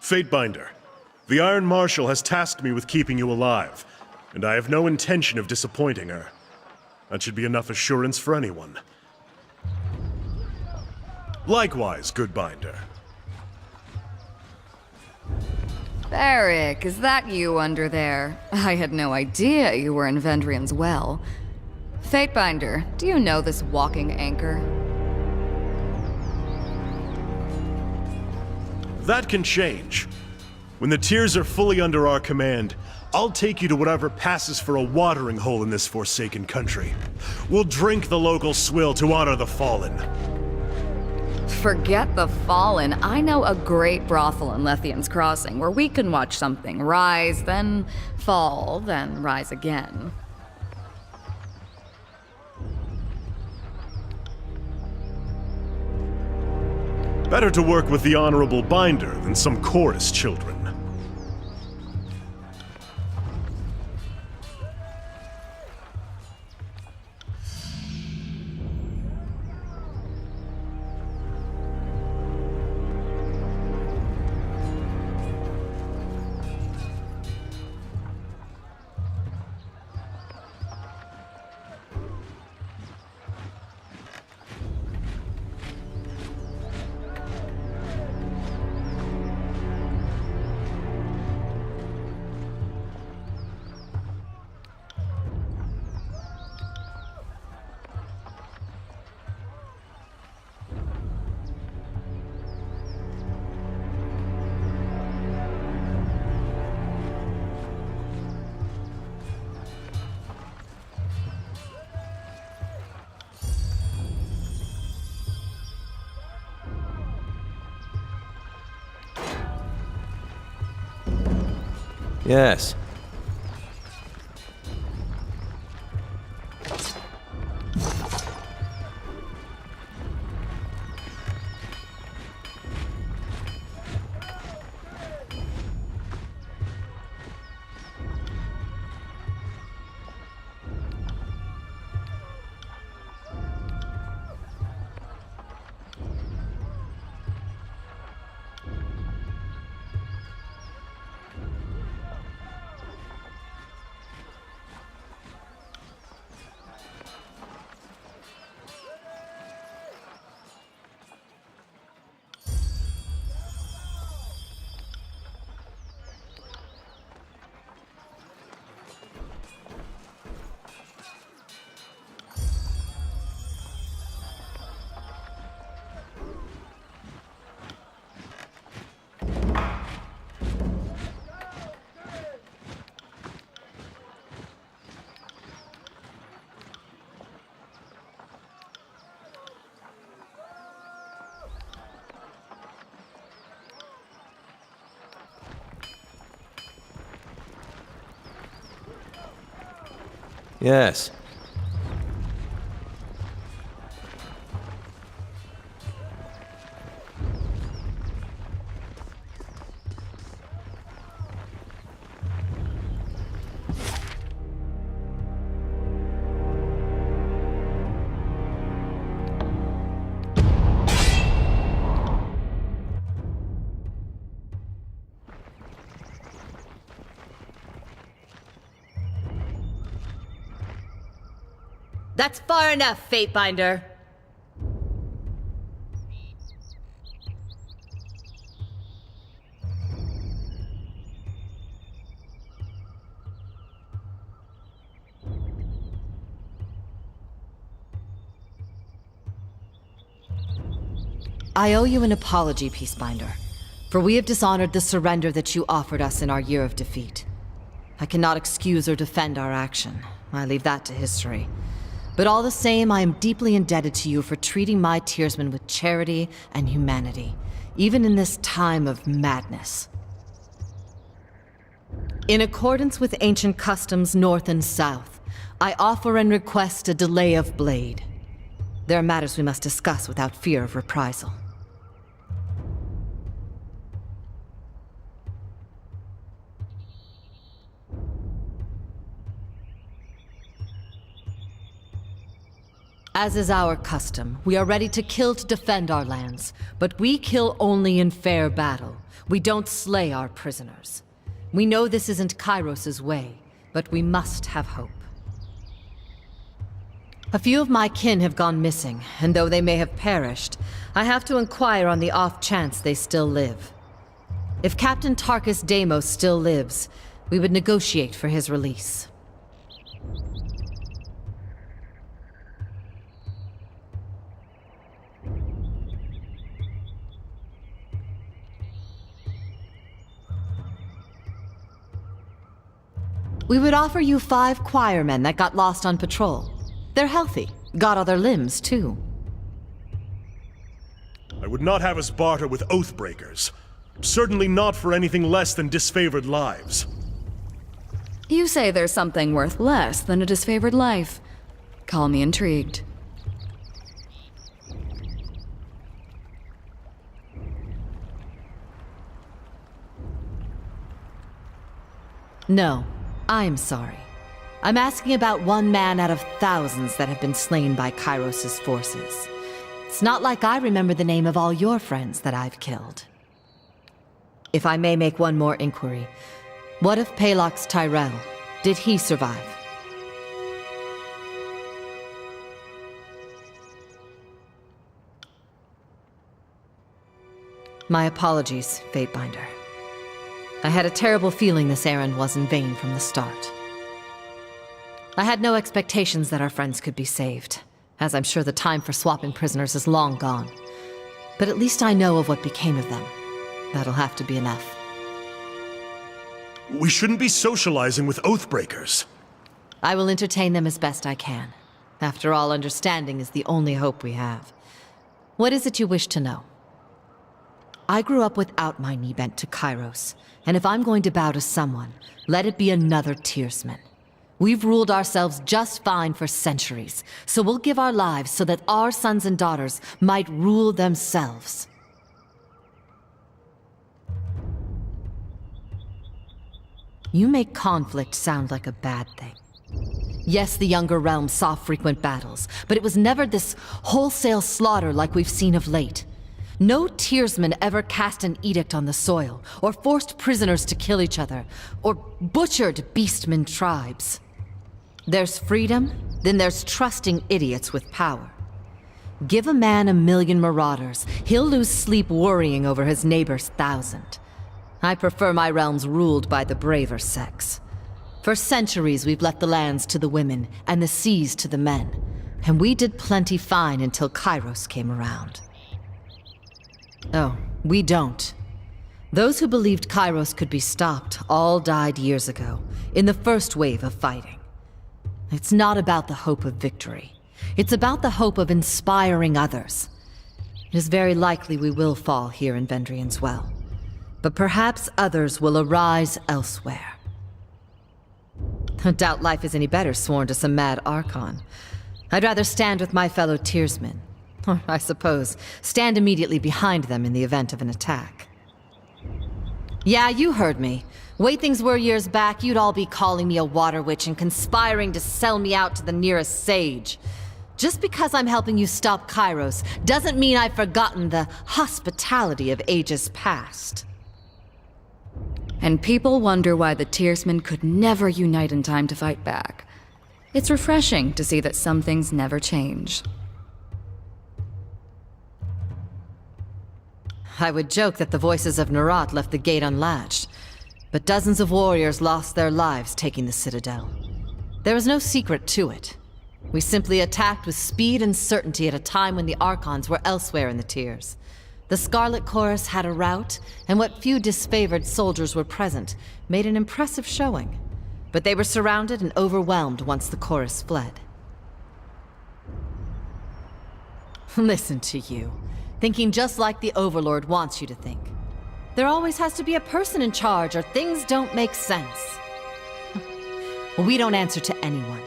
Fatebinder, the Iron Marshal has tasked me with keeping you alive, and I have no intention of disappointing her. That should be enough assurance for anyone. Likewise, good Binder. Beric, is that you under there? I had no idea you were in Vendrian's well. Fatebinder, do you know this walking anchor? That can change. When the Tears are fully under our command, I'll take you to whatever passes for a watering hole in this forsaken country. We'll drink the local swill to honor the fallen. Forget the fallen. I know a great brothel in Lethian's Crossing where we can watch something rise, then fall, then rise again. Better to work with the Honorable Binder than some chorus children. Yes. Yes. That's far enough, Fatebinder. I owe you an apology, Peacebinder, for we have dishonored the surrender that you offered us in our year of defeat. I cannot excuse or defend our action. I leave that to history. But all the same, I am deeply indebted to you for treating my Tearsmen with charity and humanity, even in this time of madness. In accordance with ancient customs north and south, I offer and request a delay of blade. There are matters we must discuss without fear of reprisal. As is our custom, we are ready to kill to defend our lands, but we kill only in fair battle. We don't slay our prisoners. We know this isn't Kairos' way, but we must have hope. A few of my kin have gone missing, and though they may have perished, I have to inquire on the off chance they still live. If Captain Tarkus Deimos still lives, we would negotiate for his release. We would offer you 5 choirmen that got lost on patrol. They're healthy, got other limbs, too. I would not have us barter with Oathbreakers. Certainly not for anything less than disfavored lives. You say there's something worth less than a disfavored life. Call me intrigued. No, I'm sorry. I'm asking about one man out of thousands that have been slain by Kairos' forces. It's not like I remember the name of all your friends that I've killed. If I may make one more inquiry, what of Palox Tyrell? Did he survive? My apologies, Fatebinder. I had a terrible feeling this errand was in vain from the start. I had no expectations that our friends could be saved, as I'm sure the time for swapping prisoners is long gone. But at least I know of what became of them. That'll have to be enough. We shouldn't be socializing with Oathbreakers. I will entertain them as best I can. After all, understanding is the only hope we have. What is it you wish to know? I grew up without my knee bent to Kairos, and if I'm going to bow to someone, let it be another Tearsman. We've ruled ourselves just fine for centuries, so we'll give our lives so that our sons and daughters might rule themselves. You make conflict sound like a bad thing. Yes, the younger realms saw frequent battles, but it was never this wholesale slaughter like we've seen of late. No Tearsman ever cast an edict on the soil, or forced prisoners to kill each other, or butchered beastmen tribes. There's freedom, then there's trusting idiots with power. Give a man 1,000,000 marauders, he'll lose sleep worrying over his neighbor's 1,000. I prefer my realms ruled by the braver sex. For centuries we've left the lands to the women, and the seas to the men. And we did plenty fine until Kairos came around. Oh, we don't. Those who believed Kairos could be stopped all died years ago, in the first wave of fighting. It's not about the hope of victory. It's about the hope of inspiring others. It is very likely we will fall here in Vendrian's Well. But perhaps others will arise elsewhere. I doubt life is any better sworn to some mad Archon. I'd rather stand with my fellow Tearsmen. Or, I suppose, stand immediately behind them in the event of an attack. Yeah, you heard me. Way things were years back, you'd all be calling me a water witch and conspiring to sell me out to the nearest sage. Just because I'm helping you stop Kairos doesn't mean I've forgotten the hospitality of ages past. And people wonder why the Tearsmen could never unite in time to fight back. It's refreshing to see that some things never change. I would joke that the voices of Nerat left the gate unlatched, but dozens of warriors lost their lives taking the Citadel. There was no secret to it. We simply attacked with speed and certainty at a time when the Archons were elsewhere in the tiers. The Scarlet Chorus had a rout, and what few disfavored soldiers were present made an impressive showing. But they were surrounded and overwhelmed once the chorus fled. Listen to you. Thinking just like the Overlord wants you to think. There always has to be a person in charge, or things don't make sense. We don't answer to anyone.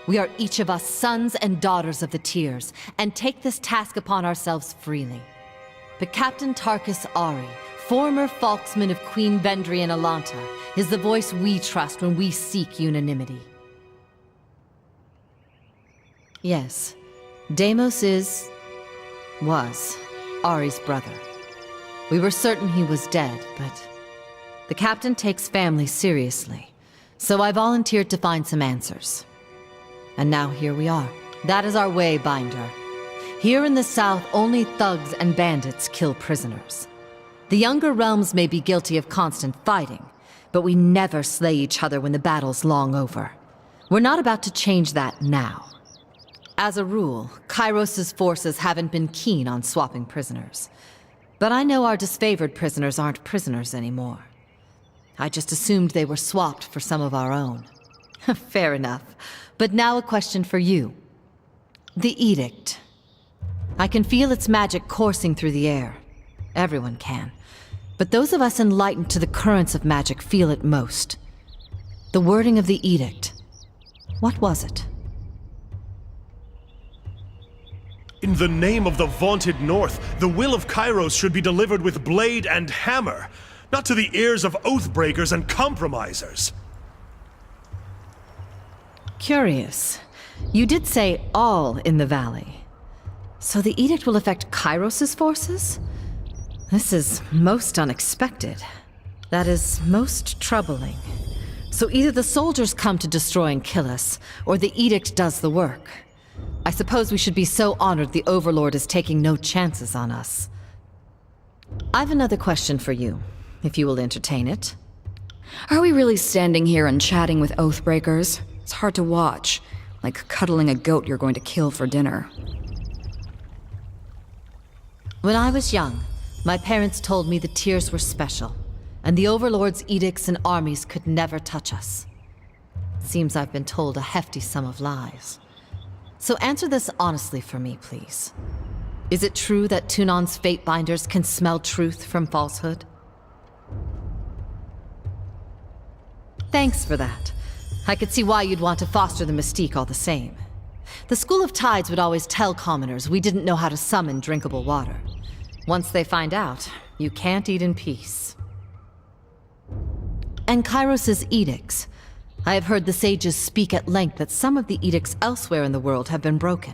We are each of us sons and daughters of the Tiers, and take this task upon ourselves freely. But Captain Tarkus Ari, former Falksman of Queen Vendrian Alanta, is the voice we trust when we seek unanimity. Yes, Deimos was Ari's brother. We were certain he was dead, but the captain takes family seriously, so I volunteered to find some answers. And now here we are. That is our way, Binder. Here in the south, only thugs and bandits kill prisoners. The younger realms may be guilty of constant fighting, but we never slay each other when the battle's long over. We're not about to change that now. As a rule, Kairos' forces haven't been keen on swapping prisoners. But I know our disfavored prisoners aren't prisoners anymore. I just assumed they were swapped for some of our own. Fair enough. But now a question for you. The Edict. I can feel its magic coursing through the air. Everyone can. But those of us enlightened to the currents of magic feel it most. The wording of the Edict. What was it? In the name of the vaunted North, the will of Kairos should be delivered with blade and hammer, not to the ears of oathbreakers and compromisers. Curious. You did say all in the valley. So the edict will affect Kairos' forces? This is most unexpected. That is most troubling. So either the soldiers come to destroy and kill us, or the edict does the work. I suppose we should be so honored the Overlord is taking no chances on us. I've another question for you, if you will entertain it. Are we really standing here and chatting with oathbreakers? It's hard to watch, like cuddling a goat you're going to kill for dinner. When I was young, my parents told me the Tears were special, and the Overlord's edicts and armies could never touch us. Seems I've been told a hefty sum of lies. So answer this honestly for me, please. Is it true that Tunon's fate binders can smell truth from falsehood? Thanks for that. I could see why you'd want to foster the mystique all the same. The School of Tides would always tell commoners we didn't know how to summon drinkable water. Once they find out, you can't eat in peace. And Kairos' edicts. I have heard the sages speak at length that some of the edicts elsewhere in the world have been broken.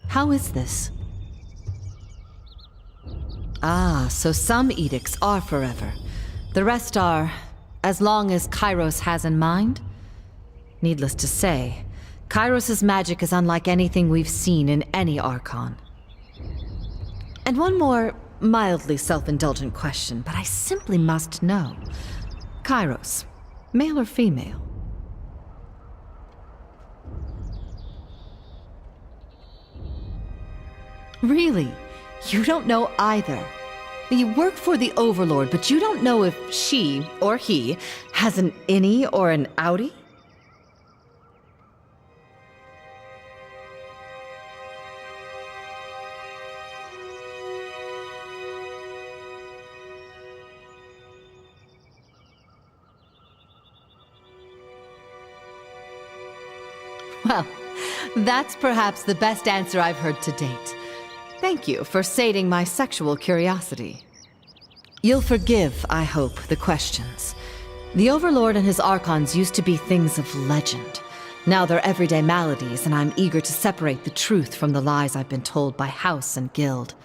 How is this? Ah, so some edicts are forever. The rest are, as long as Kairos has in mind? Needless to say, Kairos' magic is unlike anything we've seen in any Archon. And one more mildly self-indulgent question, but I simply must know. Kairos, male or female? Really? You don't know either? You work for the Overlord, but you don't know if she, or he, has an innie or an outie? Well, that's perhaps the best answer I've heard to date. Thank you for sating my sexual curiosity. You'll forgive, I hope, the questions. The Overlord and his Archons used to be things of legend. Now they're everyday maladies, and I'm eager to separate the truth from the lies I've been told by house and guild.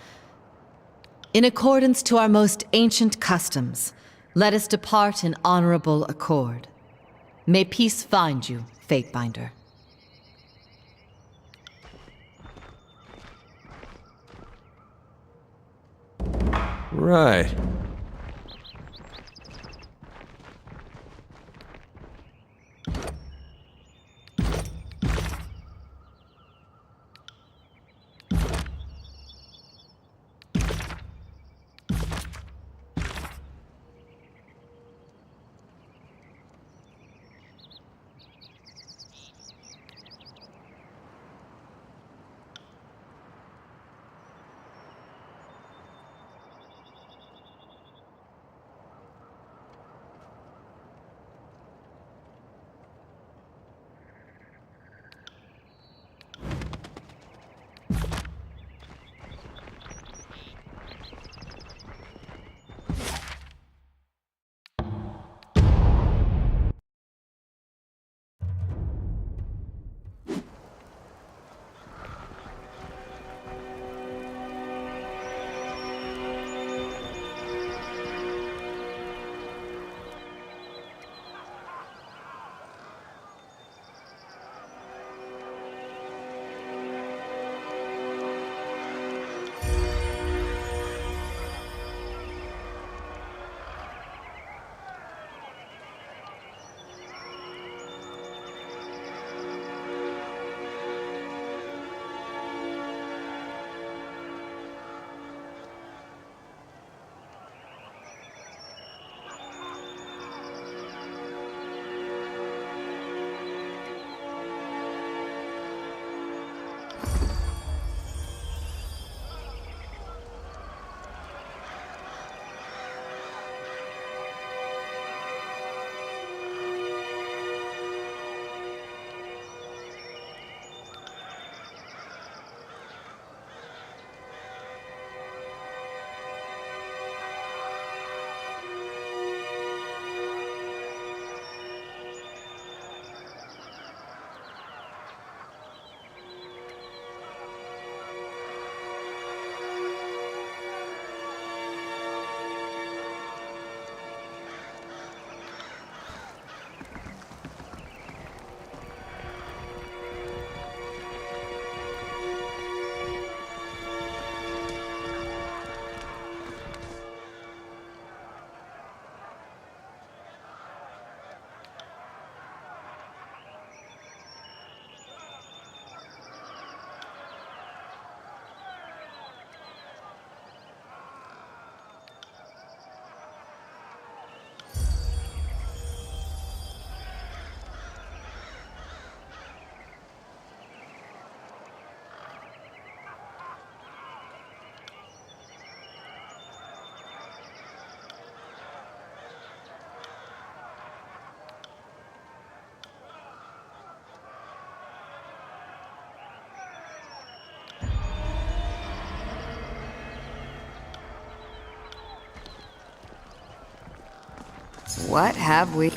In accordance to our most ancient customs, let us depart in honorable accord. May peace find you, Fatebinder. Right. What have we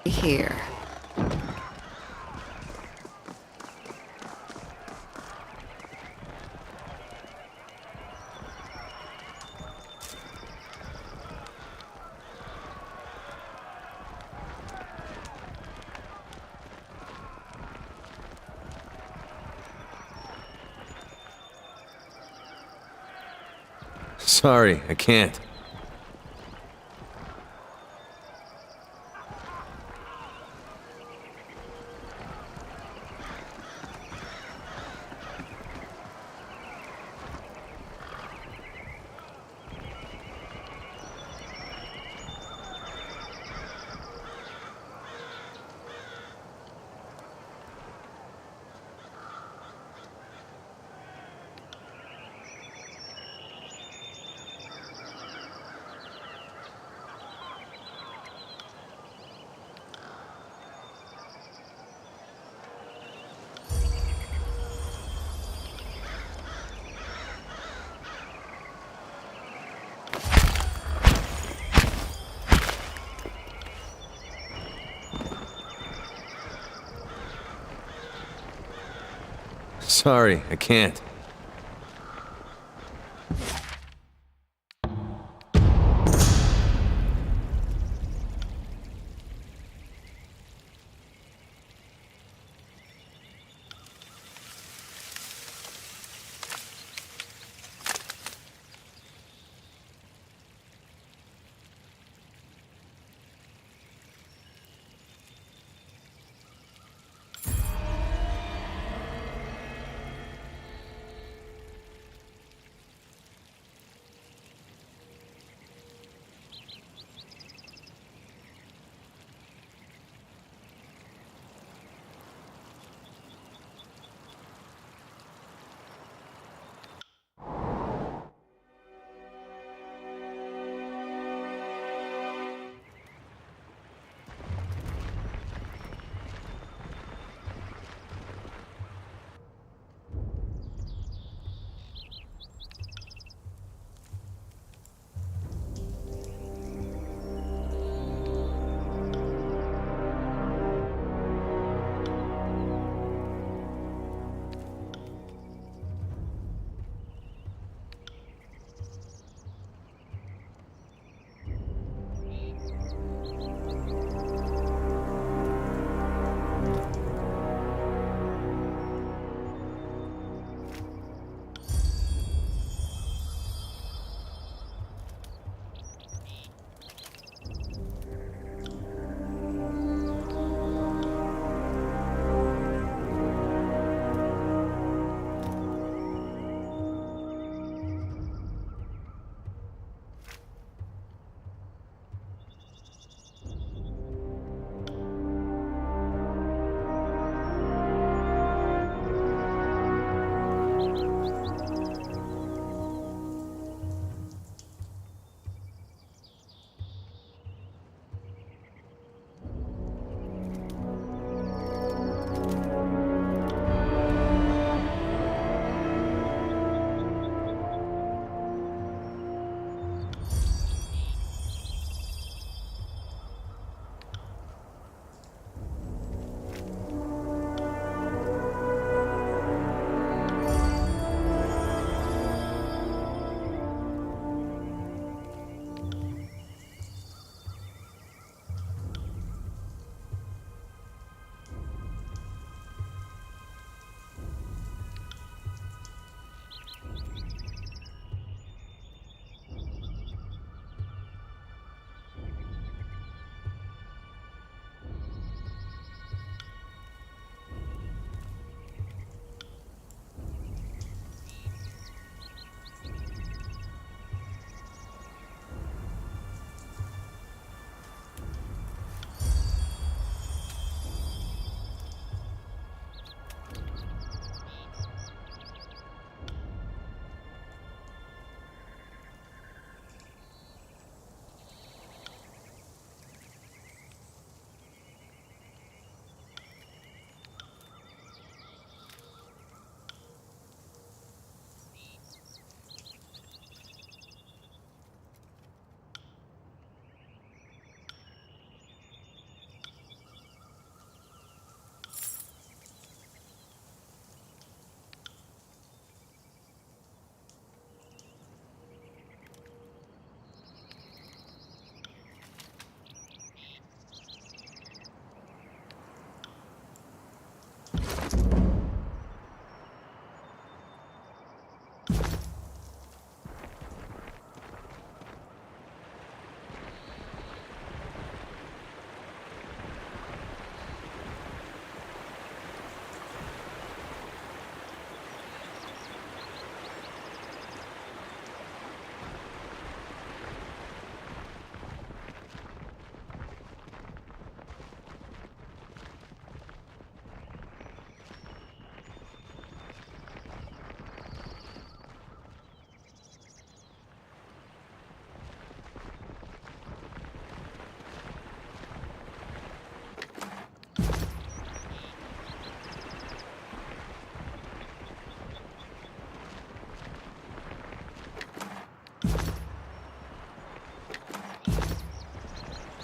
here? Sorry, I can't. Sorry, I can't.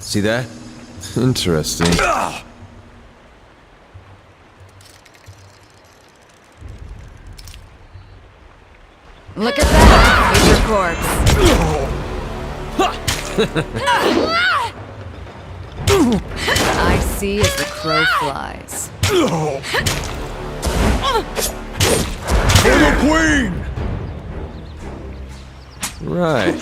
See that? Interesting. Look at that! Paper corpse. I see as the crow flies. For the Queen! Right.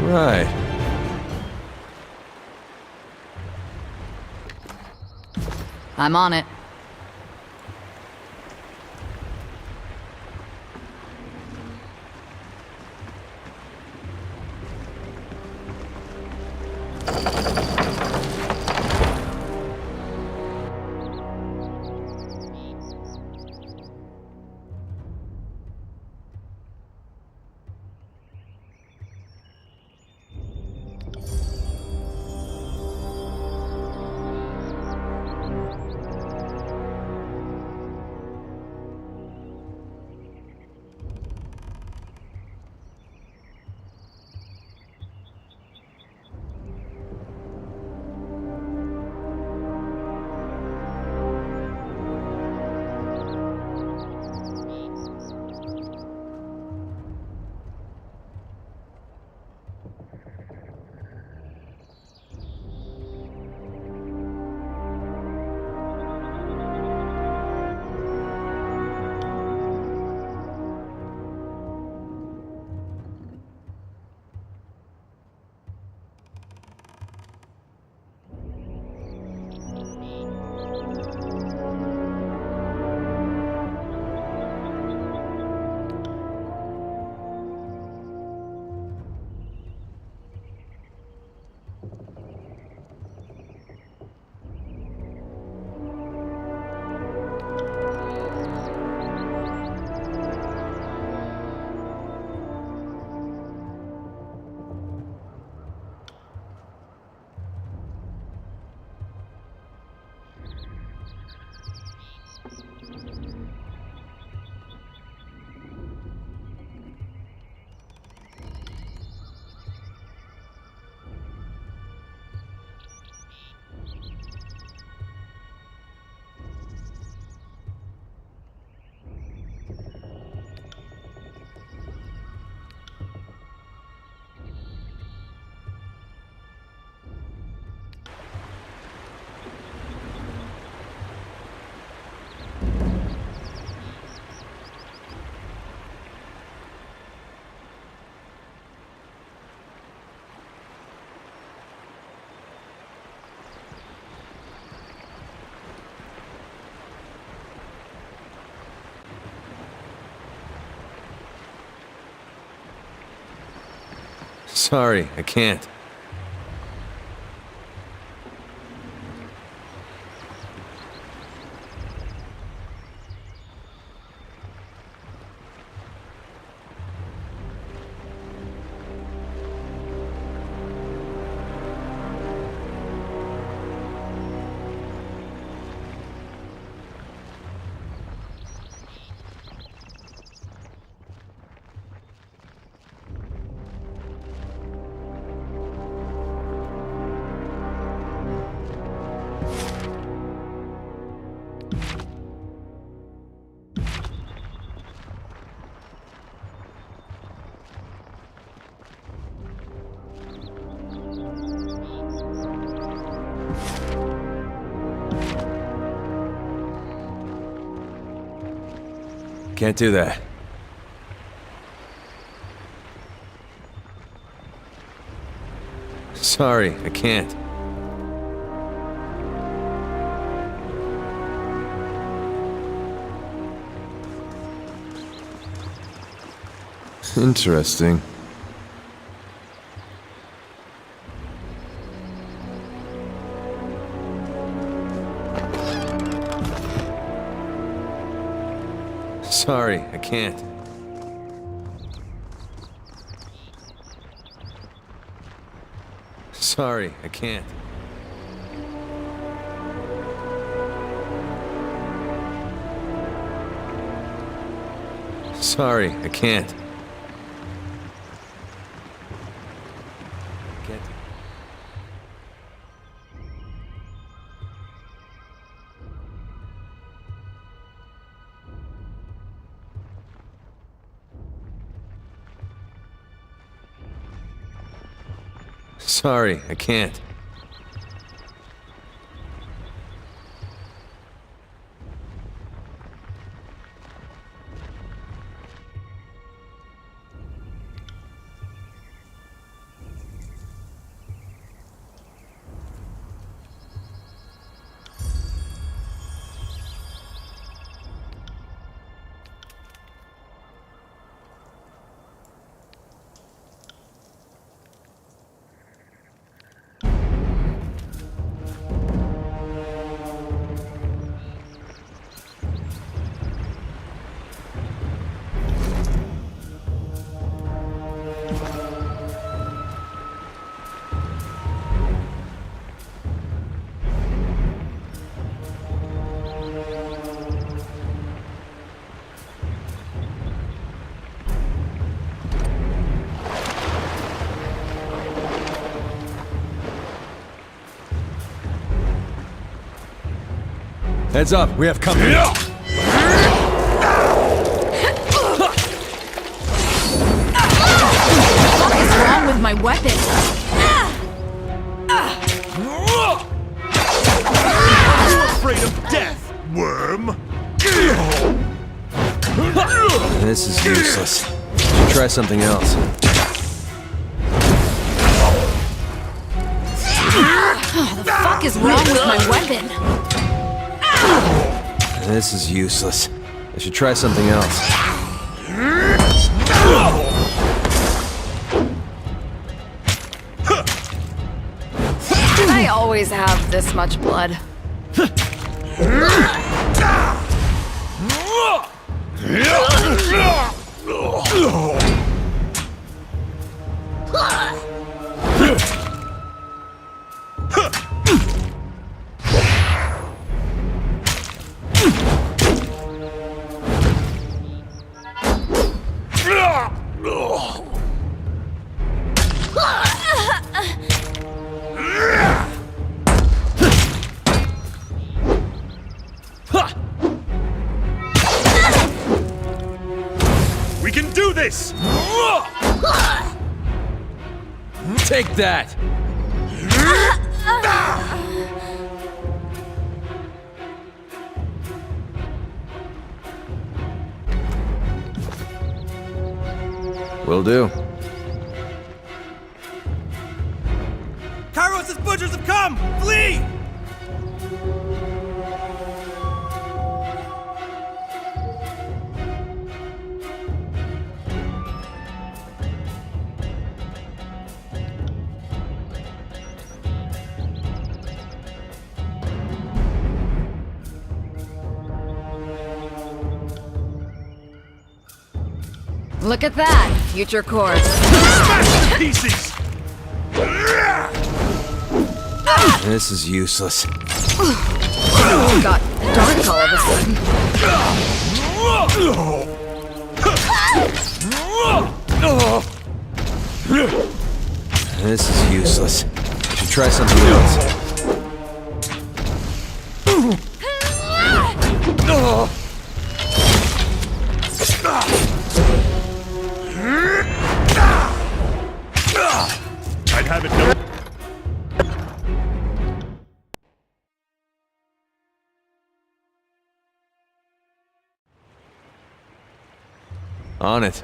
Right. I'm on it. Sorry, I can't. Can't do that. Sorry, I can't. Interesting. Sorry, I can't. Sorry, I can't. Sorry, I can't. Can't. Sorry, I can't. Heads up, we have company. What is wrong with my weapon? You're afraid of death, worm! This is useless. Should try something else. What the fuck is wrong with my weapon? This is useless. I should try something else. I always have this much blood. We can do this! Take that! Will do. Kairos' butchers have come! Flee! Look at that, future course. Smash to pieces! This is useless. Got dark all of a sudden. This is useless. I should try something else. I'd have it no. On it.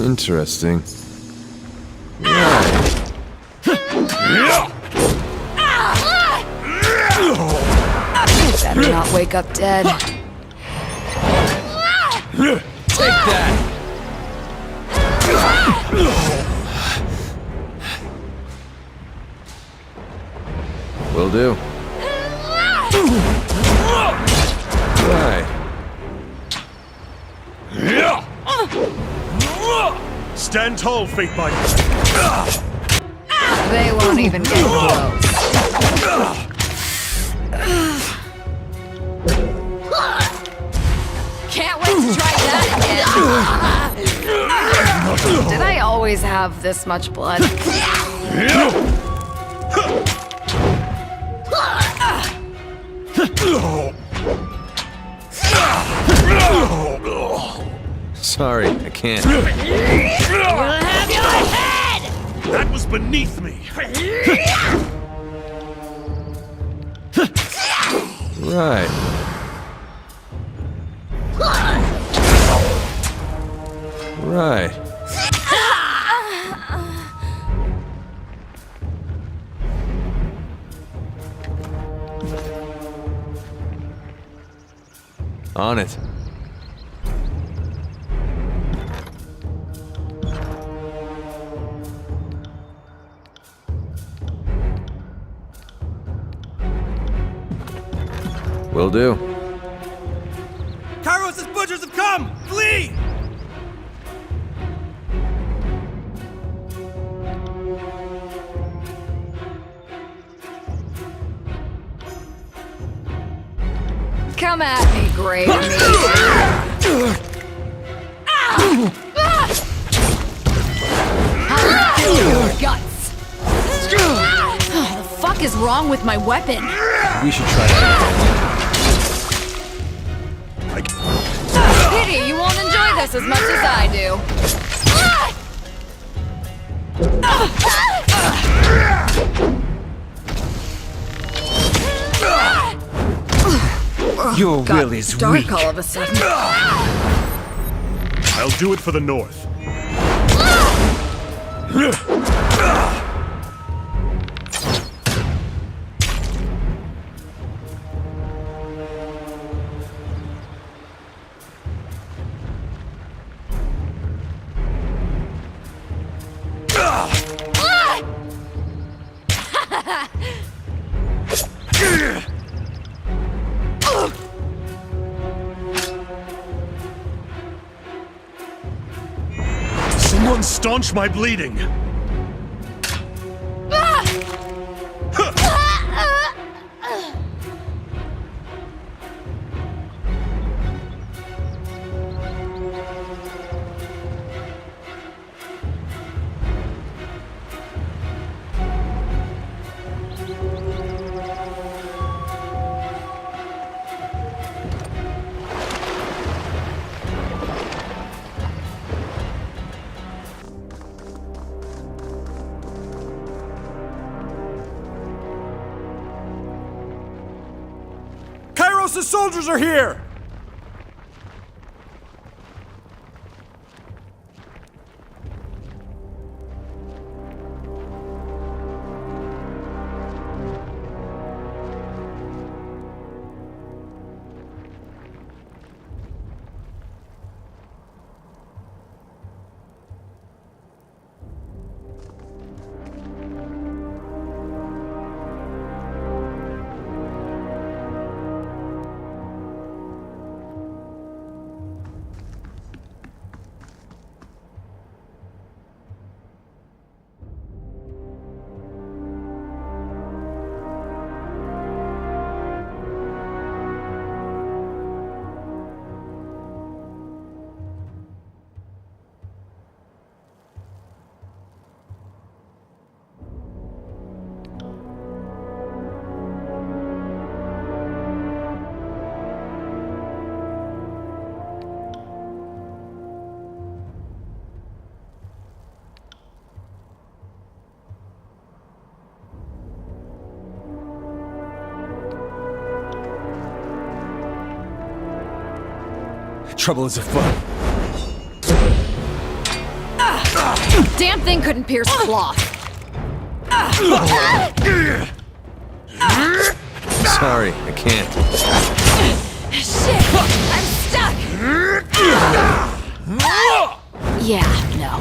Interesting. Right. Better not wake up dead. Take that! Will do. Right. Stand tall, Fatebinder. They won't even get close. Can't wait to try that again. Did I always have this much blood? Sorry, I can't. That was beneath me. Right. Right. On it. Will do. Kairos' butchers have come! Flee! Come at me, great meat. I'll kill your guts. What the fuck is wrong with my weapon? We should try that. Pity you won't enjoy this as much as I do. Your Got will is dark weak. all of a sudden. I'll do it for the North. Someone staunch my bleeding! Kairos' soldiers are here! Trouble is afoot. Damn thing couldn't pierce cloth. Sorry, I can't. Shit! I'm stuck! Yeah, no.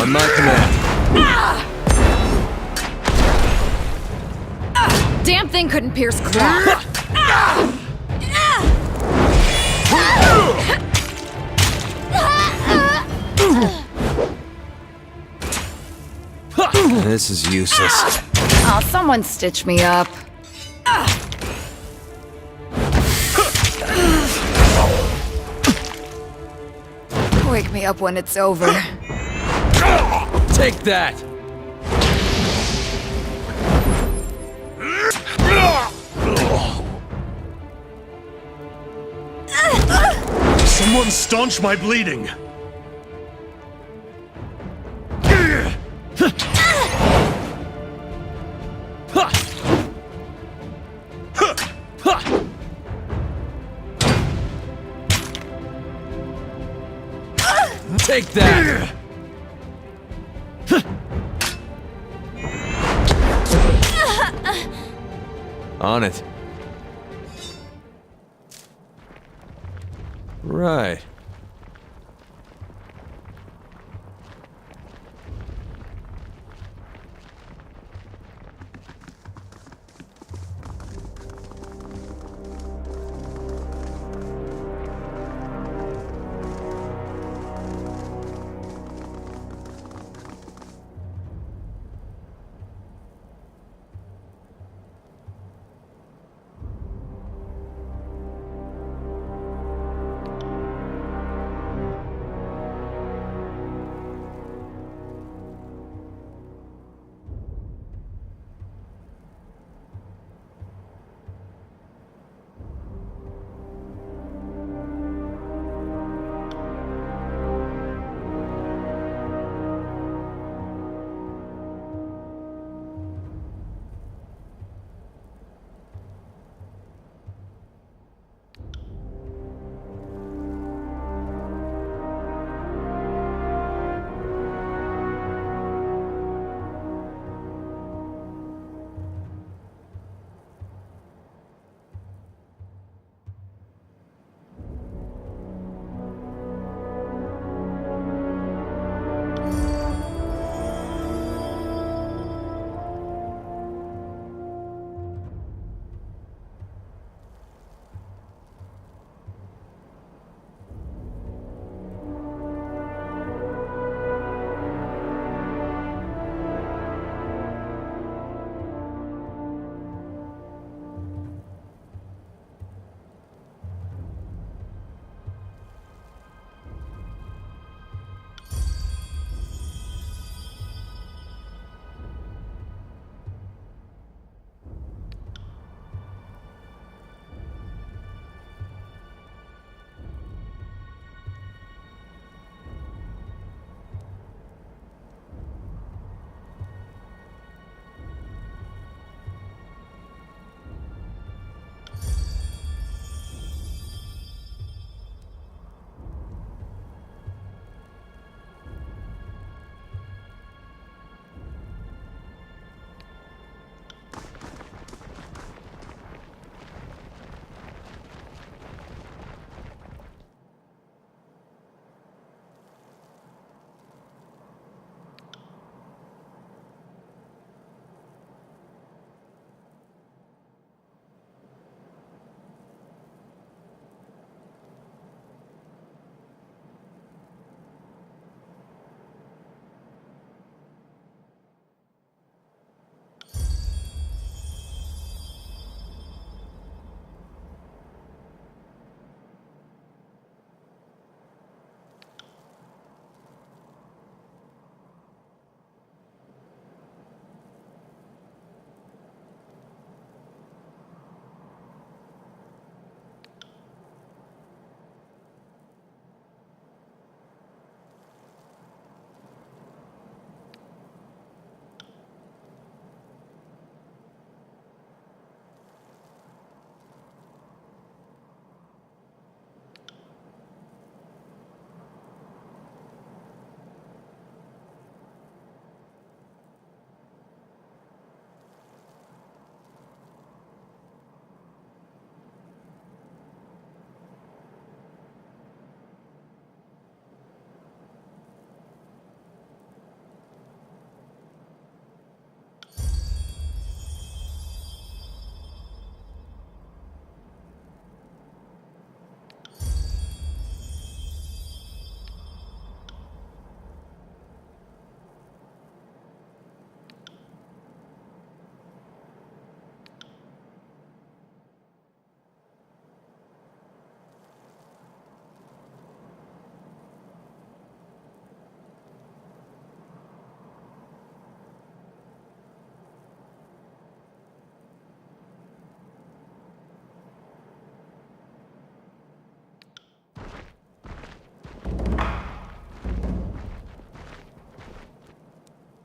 On my command. Damn thing couldn't pierce cloth. This is useless. Oh, someone stitch me up. Wake me up when it's over. Take that! Someone staunch my bleeding! Take that! On it. Right.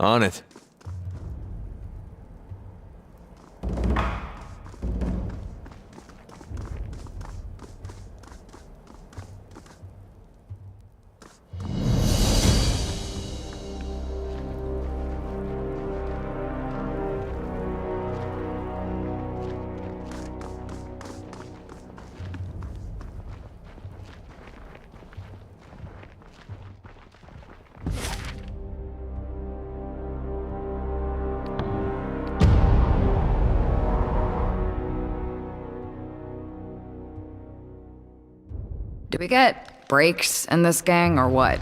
On it. Do we get breaks in this gang or what?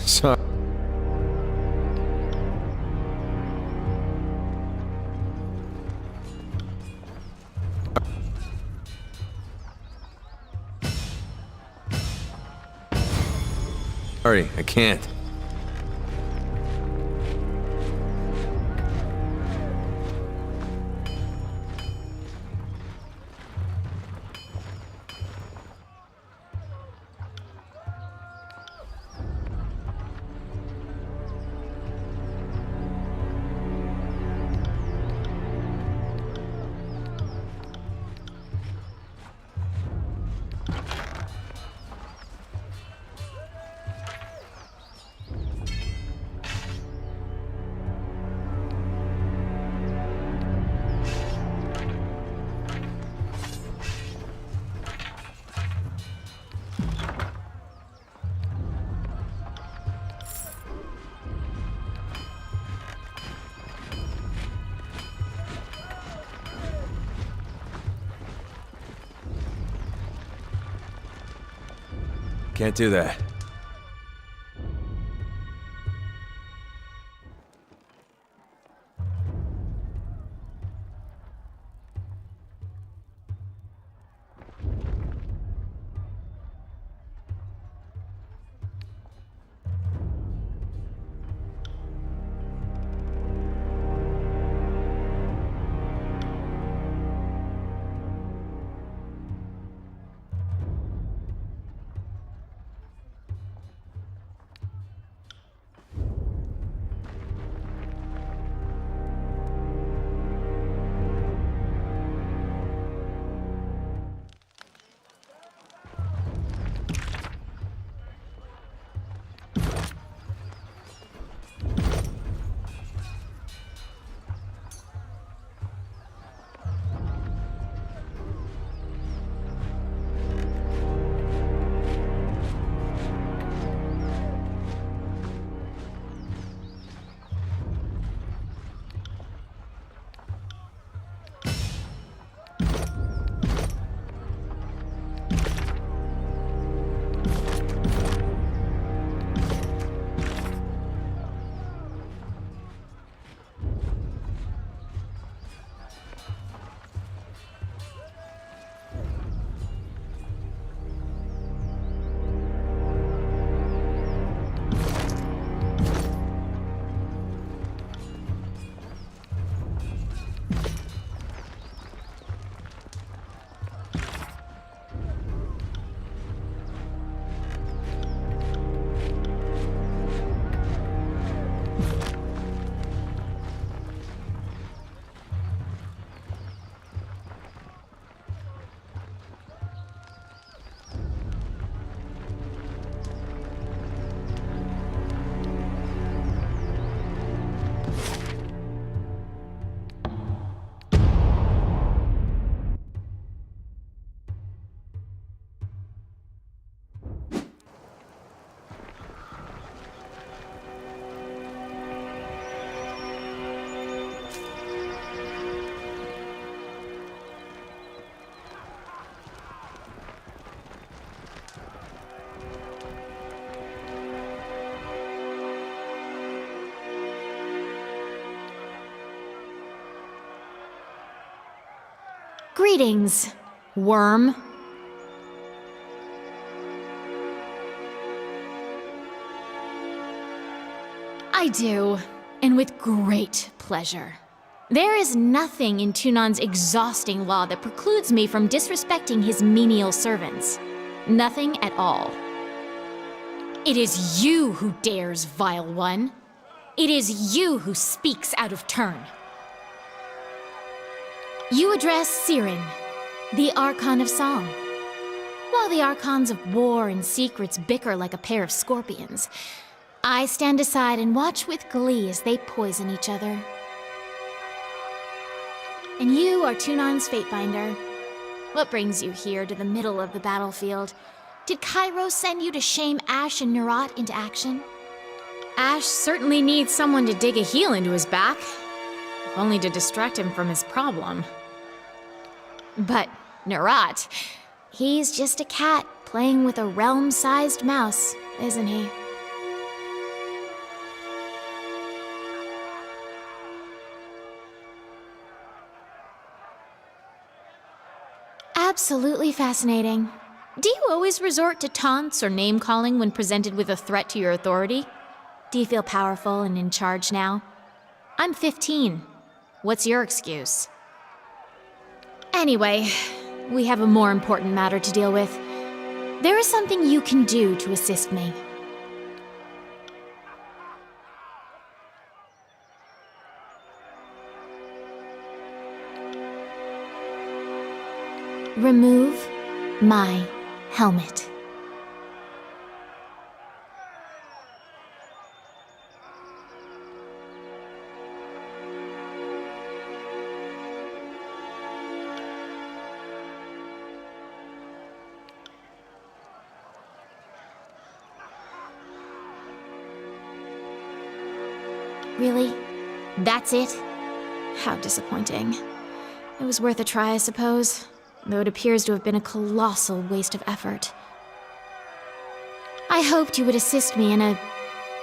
Sorry. Sorry, I can't. Can't do that. Greetings, worm. I do, and with great pleasure. There is nothing in Tunan's exhausting law that precludes me from disrespecting his menial servants. Nothing at all. It is you who dares, vile one. It is you who speaks out of turn. You address Siren, the Archon of Song. While the Archons of War and Secrets bicker like a pair of scorpions, I stand aside and watch with glee as they poison each other. And you are Tunan's Fatebinder. What brings you here to the middle of the battlefield? Did Cairo send you to shame Ash and Nerat into action? Ash certainly needs someone to dig a heel into his back, if only to distract him from his problem. But Nerat, he's just a cat playing with a realm-sized mouse, isn't he? Absolutely fascinating. Do you always resort to taunts or name-calling when presented with a threat to your authority? Do you feel powerful and in charge now? I'm 15. What's your excuse? Anyway, we have a more important matter to deal with. There is something you can do to assist me. Remove my helmet. Really? That's it? How disappointing. It was worth a try, I suppose, though it appears to have been a colossal waste of effort. I hoped you would assist me in a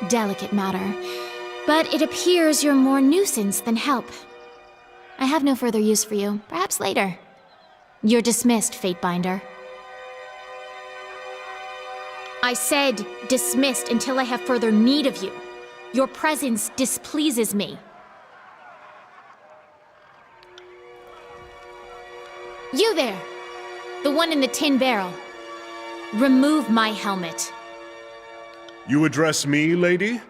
delicate matter, but it appears you're more nuisance than help. I have no further use for you, perhaps later. You're dismissed, Fatebinder. I said dismissed until I have further need of you. Your presence displeases me. You there! The one in the tin barrel. Remove my helmet. You address me, lady?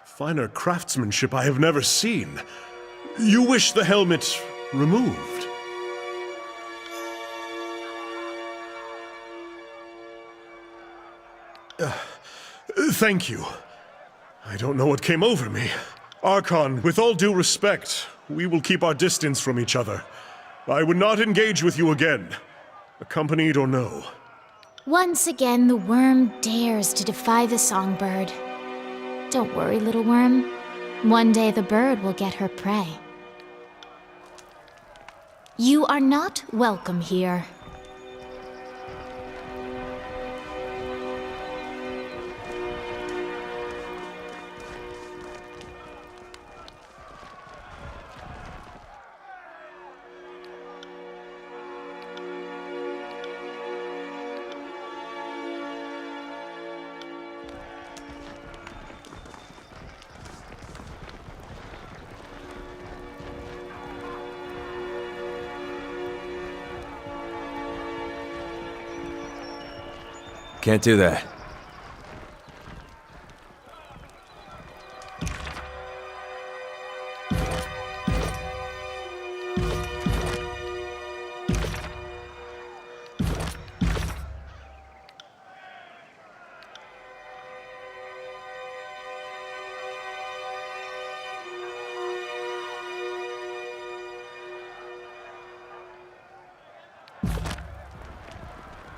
Finer craftsmanship I have never seen. You wish the helmet removed? Thank you. I don't know what came over me. Archon, with all due respect, we will keep our distance from each other. I would not engage with you again, accompanied or no. Once again, the worm dares to defy the songbird. Don't worry, little worm. One day the bird will get her prey. You are not welcome here. Can't do that.